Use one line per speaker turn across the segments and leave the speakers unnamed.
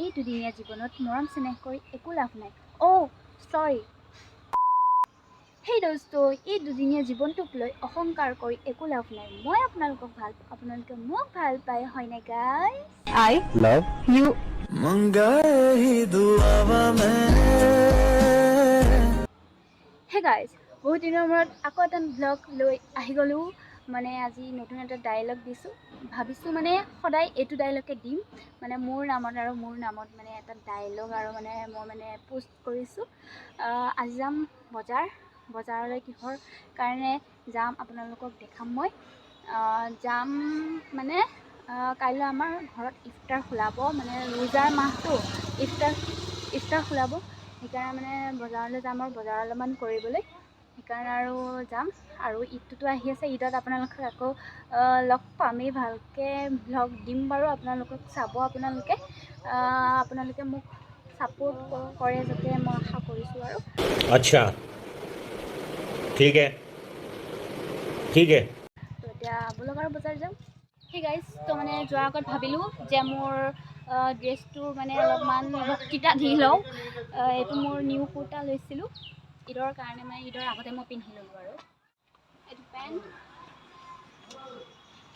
এই দুদিনীয়া জীৱনত মৰম চেনেহ কৰি একো লাভ নাই। অ' চৰি। সেই দোস্ত, এই দুদিনীয়া জীৱনটোক লৈ অহংকাৰ কৰি একো লাভ নাই। মই আপোনালোকক ভাল পাওঁ, আপোনালোকে মোক ভাল পায়, হয়নে guys?
I love you.
Hey guys, বহুত দিনৰ মূৰত আকৌ এটা ব্লগ লৈ আহি গ'লোঁ। মানে আজি নতুন এটা ডায়লগ দিছোঁ। ভাবিছোঁ মানে সদায় এইটো ডায়লগে দিম, মানে মোৰ নামত মানে এটা ডায়লগ আৰু মানে মই মানে পোষ্ট কৰিছোঁ। আজি যাম বজাৰলৈ কিহৰ কাৰণে যাম আপোনালোকক দেখাম মই। যাম মানে কাইলৈ আমাৰ ঘৰত ইফতাৰ খোলাব, মানে ৰোজাৰ মাহটো ইফতাৰ খোলাব। সেইকাৰণে মানে বজাৰলৈ যাম আৰু বজাৰ অলপমান কৰিবলৈ। সেইকাৰণে আৰু যাম। আৰু ঈদটোতো আহি আছে, ঈদত আপোনালোকক আকৌ লগ পামেই, ভালকৈ ভ্লগ দিম বাৰু। আপোনালোকক চাব, আপোনালোকে মোক ছাপোৰ্ট কৰে যাতে মই আশা কৰিছোঁ আৰু।
अच्छा ठीक है
তো এতিয়া ব'লক আৰু বজাৰ যাম। সেই গাইজ, তো মানে যোৱাৰ আগত ভাবিলোঁ যে মোৰ ড্ৰেছটো মানে অলপমান ভক্তিটা দি লওঁ। এইটো মোৰ নিউ কুৰ্তা লৈছিলোঁ ঈদৰ কাৰণে, মানে ঈদৰ আগতে মই পিন্ধি ল'লোঁ আৰু এইটো পেণ্ট।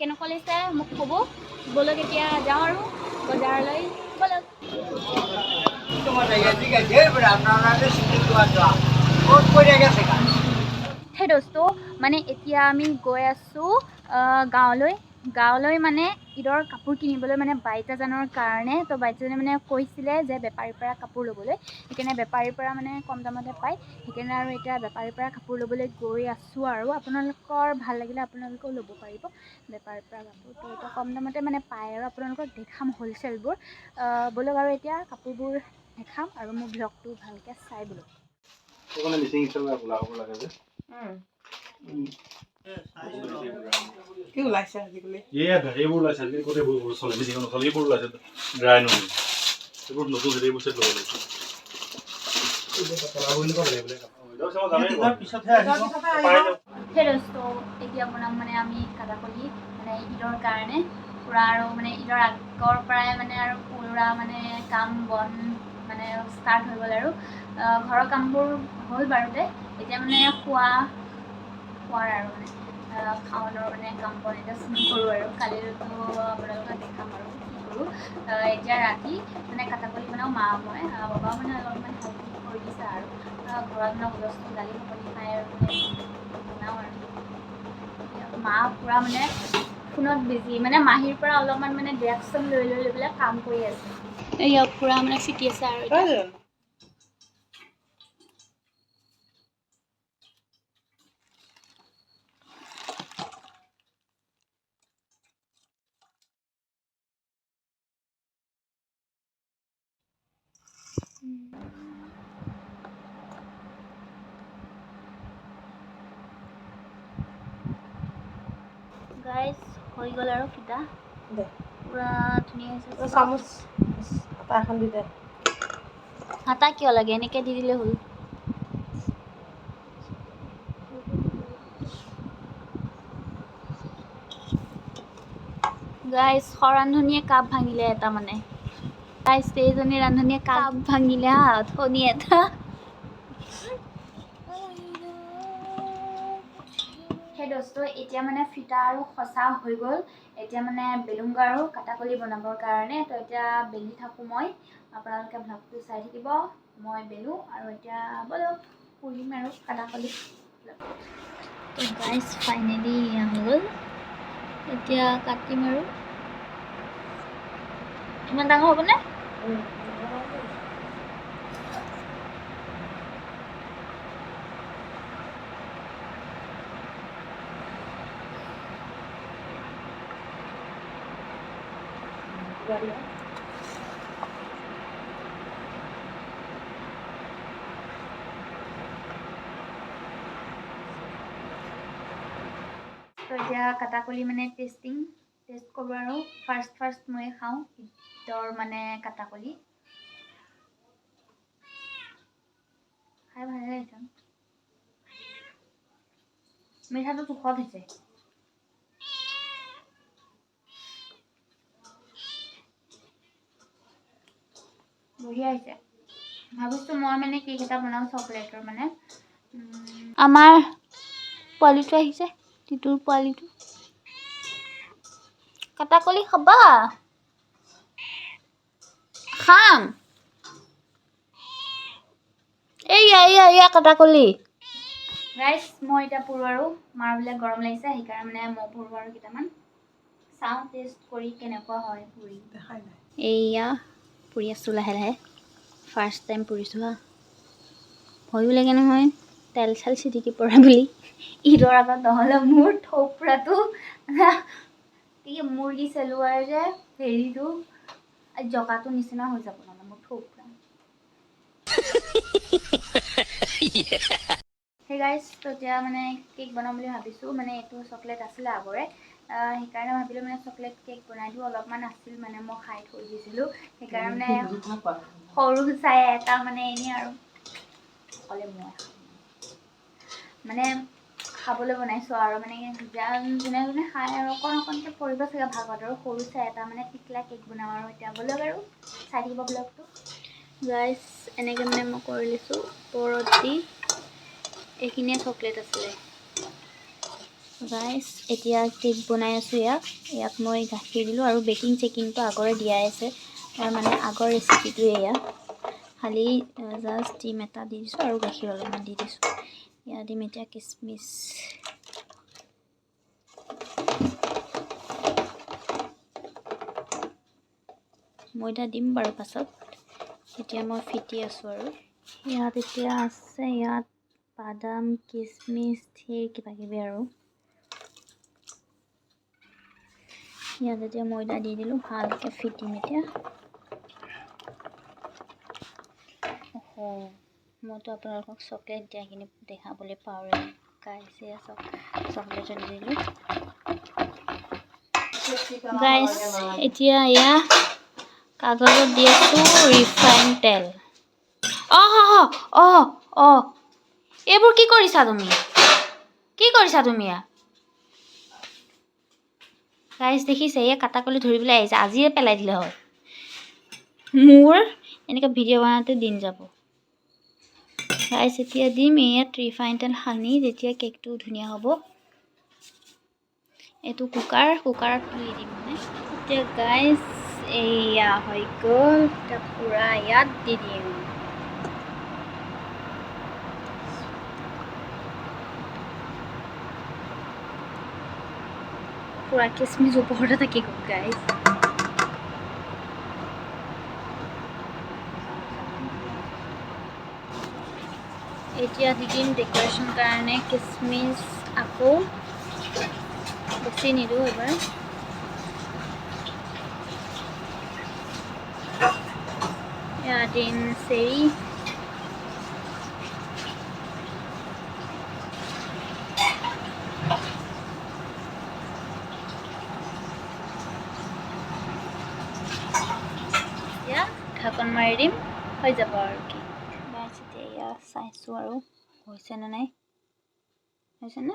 কেনেকুৱা লাগিছে মোক ক'ব। ব'লক এতিয়া যাওঁ আৰু বজাৰলৈ, ব'লক। সেই দোস্ত, মানে এতিয়া আমি গৈ আছোঁ গাঁৱলৈ মানে ঈদৰ কাপোৰ কিনিবলৈ, মানে বাইজাজনৰ কাৰণে। তো বাইজাজনে মানে কৈছিলে যে বেপাৰীৰ পৰা কাপোৰ ল'বলৈ, সেইকাৰণে বেপাৰীৰ পৰা মানে কম দামতে পায়। সেইকাৰণে আৰু এতিয়া বেপাৰীৰ পৰা কাপোৰ ল'বলৈ গৈ আছোঁ আৰু আপোনালোকৰ ভাল লাগিলে আপোনালোকেও ল'ব পাৰিব বেপাৰীৰ পৰা কাপোৰ। তো এতিয়া কম দামতে মানে পায় আৰু আপোনালোকক দেখাম হ'লচেলবোৰ। ব'লক আৰু এতিয়া কাপোৰবোৰ দেখাম আৰু মোৰ ব্লগটো ভালকৈ চাই ব'লক।
কি ওলাইছে আজিকালি?
এইবোৰ ওলাইছে আজিকালি, গোটেইবোৰ চলে মিচিং নচলে, এইবোৰ ওলাইছে ড্ৰাই নহয়, এইবোৰ নতুন এইবোৰ চেট ল'ব লাগিছে।
সেই দোস্ত, এতিয়া বনাম মানে আমি কাটাকলি, মানে ঈদৰ কাৰণে পূৰা আৰু মানে ঈদৰ আগৰ পৰাই মানে আৰু পূৰা মানে কাম বন মানে ষ্টাৰ্ট হৈ গ'ল আৰু ঘৰৰ কামবোৰ হ'ল বাৰুতে। এতিয়া মানে খোৱাৰ আৰু মানে খাৱনৰ মানে কাম বন এতিয়া কৰোঁ আৰু কালিতো আপোনালোকক দেখাম আৰু কি কৰোঁ। এতিয়া ৰাতি মানে কাটাকলি বনাওঁ মই, বাবা মানে অলপমান হেল্প কৰি দিছে আৰু ঘৰত মানে হুলস্থুল গালি শপনি খাই আৰু মানে বনাওঁ আৰু মা পূৰা মানে ফোনত বিজি, মানে মাহীৰ পৰা অলপমান মানে ডিৰেকশ্যন লৈ পেলাই কাম কৰি আছে। ইয়াক পূৰা মানে ফিটি আছে আৰু এতিয়া গাইজ হৈ গ'ল আৰু ফিটা
দে
পূৰা ধুনীয়া হৈছে।
চামুচ আটা এখন দি দে।
হাতা কিয় লাগে, এনেকৈ দি দিলে হ'ল। গাইজ ৰান্ধনীয়ে কাপ ভাঙিলে এটা, মানে গাইজ এইজনী ৰান্ধনীয়ে কাপ ভাঙিলে থনি এটা। সেই দোস্ত, এতিয়া মানে ফিটা আৰু সঁচা হৈ গ'ল। এতিয়া মানে বেলুংগা আৰু কাটাকলি বনাবৰ কাৰণে। তো এতিয়া বেলি থাকোঁ মই, আপোনালোকে ভ্লগটো চাই থাকিব। মই বেলোঁ আৰু এতিয়া ব'লক পুৰিম আৰু কাটাকলি। তো গাইজ ফাইনেলি হৈ গ'ল, এতিয়া কাটিম আৰু। ইমান ডাঙৰ হ'বনে? তো এতিয়া কাটাকলি মানে টেষ্ট কৰোঁ আৰু ফাৰ্ষ্ট মই খাওঁ ঈদৰ মানে কাটাকলি। খাই ভালে লাগিছে, মিঠাটো জোখত হৈছে। বঢ়িয়া হৈছে ভাবিছোঁ মই মানে কেক এটা বনাওঁ চকলেটৰ মানে আমাৰ পোৱালিটো আহিছে টিটুৰ পোৱালিটো কাটাকলি খাবা খাম এয়া কাটাকলি গাইছ মই এতিয়া পুৰো আৰু মাৰ বোলে গৰম লাগিছে সেইকাৰণে মানে মই পুৰো আৰু কেইটামান চাওঁ টেষ্ট কৰি কেনেকুৱা হয় পুৰি
দেখাই নাই
এয়া পুৰি আছোঁ লাহে লাহে ফাৰ্ষ্ট টাইম পুৰিছোঁ হা ভয়ো লাগে নহয় তেল চাল চিটিকি পৰা বুলি ঈদৰ আগত নহ'লে মোৰ থোপৰাটো কি মুৰ্গী চেলোৱাৰ যে হেৰিটো জকাটো নিচিনা হৈ যাব মানে মোৰ থোপৰা সেই গাইছ তো এতিয়া মানে কেক বনাম বুলি ভাবিছোঁ মানে এইটো চকলেট আছিলে আগৰে সেইকাৰণে ভাবিলোঁ মানে চকলেট কেক বনাই দিওঁ অলপমান আছিল মানে মই খাই থৈ দিছিলোঁ সেইকাৰণে সৰু চাই এটা মানে এনেই আৰু অকলে মই মানে খাবলৈ বনাইছোঁ আৰু মানে যোনে যোনে খাই আৰু অকণকৈ পৰিব চাগে ভাগত আৰু সৰু চাই এটা মানে টিকলা কেক বনাওঁ আৰু এতিয়া বলক আৰু চাই থাকিব ব্লগটো গাইছ এনেকৈ মানে মই কৰি লৈছোঁ ওপৰত দি এইখিনিয়ে চকলেট আছিলে গাইছ এতিয়া কেক বনাই আছোঁ ইয়াক মই গাখীৰ দিলোঁ আৰু বেকিং চেকিংটো আগৰে দিয়াই আছে মানে আগৰ ৰেচিপিটোৱে এয়া খালি জাষ্ট ডিম এটা দি দিছোঁ আৰু গাখীৰ অলপমান দি দিছোঁ ইয়াত দিম এতিয়া কিচমিচ ময়দা দিম বাৰু পাছত এতিয়া মই ফিটি আছোঁ আৰু ইয়াত এতিয়া আছে ইয়াত বাদাম কিচমিচ ধেৰ কিবাকিবি আৰু ইয়াত এতিয়া ময়দা দি দিলোঁ ভালকৈ ফিটিম এতিয়া মইতো আপোনালোকক চকলেট দিয়াখিনি দেখাবলৈ পাৰোঁ গাইছ চকলেট দি দিলোঁ গাইছ এতিয়া এয়া কাগজত দি আছোঁ ৰিফাইন তেল এইবোৰ কি কৰিছা তুমি গাইছ দেখিছে এয়া কাটাকলি ধৰিবলৈ আহিছে আজিয়ে পেলাই দিলে হয় মোৰ এনেকৈ ভিডিঅ' বনাওঁতে দিন যাব গাইছ এতিয়া দিম ইয়াত ৰিফাইন তেল সানি যেতিয়া কেকটো ধুনীয়া হ'ব এইটো কুকাৰত তুলি দিম মানে এতিয়া গাইছ এয়া হৈ গ'ল এতিয়া পূৰা ইয়াত দি দিম পূৰা কিচমিচ ওপৰতে থাকি গ'ল গাইছ এতিয়া দি দিম ডেক'ৰেশ্যন কাৰণে কিচমিচ আকৌ বেছি নিদিওঁ এবাৰ ইয়াত দিম চেৰি এতিয়া ঢাকন মাৰি দিম হৈ যাব আৰু কি গাইছ এতিয়া এয়া চাইছোঁ আৰু হৈছেনে নাই হৈছেনে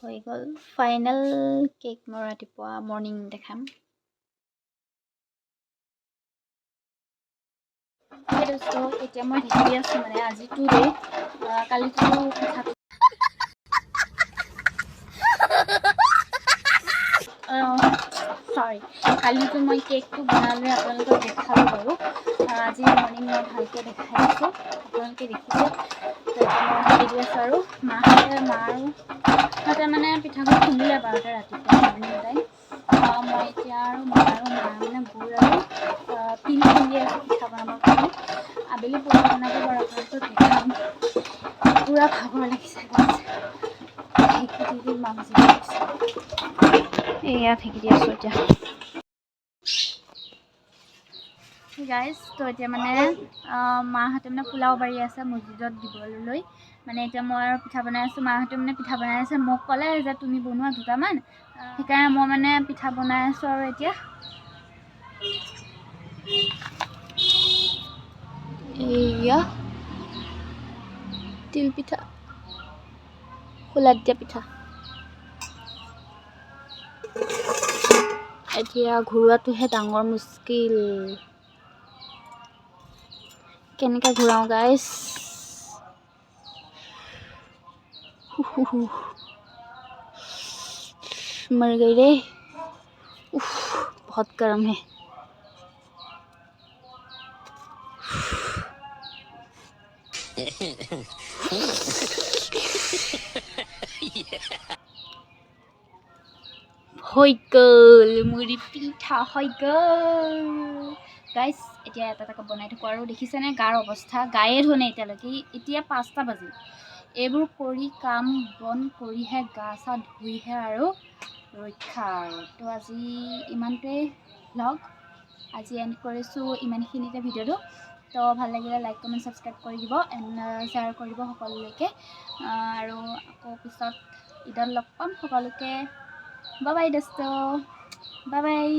হৈ গ'ল ফাইনেল কেক মই ৰাতিপুৱা মৰ্ণিং দেখাম এতিয়া মই ঢাকি আছোঁ মানে আজি 2 ডে কালিতো পিঠা সৰি কালিতো মই কেকটো বনালে আপোনালোকক দেখালোঁ বাৰু আজি মৰ্ণিং মই ভালকৈ দেখাই আছোঁ আপোনালোকে দেখিছে মই দি আছোঁ আৰু মাহঁতে মানে পিঠাগুড়ি খুন্দিলে বাৰটা ৰাতিপুৱা মৰ্ণিং টাইম মই এতিয়া আৰু মা মানে গুড় আৰু তিল খুন্দি আছোঁ পিঠা বনাবৰ কাৰণে আবেলি পুৰা বনাব বাৰু আপোনালোকক দেখাম পুৰা ভাগৰ লাগিছে ঢেঁকি দি মাক জিকি আছে এয়া ঢেঁকি দি আছোঁ এতিয়া গাইছ তো এতিয়া মানে মাহঁতে মানে পোলাও বাঢ়ি আছে মছজিদত দিবলৈ মানে এতিয়া মই আৰু পিঠা বনাই আছোঁ মাহঁতে মানে পিঠা বনাই আছে মোক ক'লে যে তুমি বনোৱা দুটামান সেইকাৰণে মই মানে পিঠা বনাই আছোঁ আৰু এতিয়া এয়া তিল পিঠা খোলাত দিয়া পিঠা এতিয়া ঘূৰোৱাটোহে ডাঙৰ মুস্কিল কেনেকৈ ঘূৰাওঁ গাইছ मर गई रे उफ बहुत गर्म है হৈ গ'ল মুড়ি পিঠা হৈ গ'ল গাইছ এতিয়া এটা বনাই থাকোঁ আৰু দেখিছেনে গাৰ অৱস্থা গায়ে ধোৱা নাই এতিয়ালৈকে এতিয়া 5টা বাজিল এইবোৰ কৰি কাম বন কৰিহে গা চা ধুইহে আৰু ৰক্ষা আৰু তো আজি ইমানটোৱেই ভ্লগ আজি এণ্ড কৰিছোঁ ইমানখিনিতে ভিডিঅ'টো তো ভাল লাগিলে লাইক কমেণ্ট ছাবস্ক্ৰাইব কৰি দিব এণ্ড শ্বেয়াৰ কৰিব সকলোলৈকে আৰু আকৌ পিছত ঈদত লগ পাম সকলোকে বাই বাই দোস্ত বাই বাই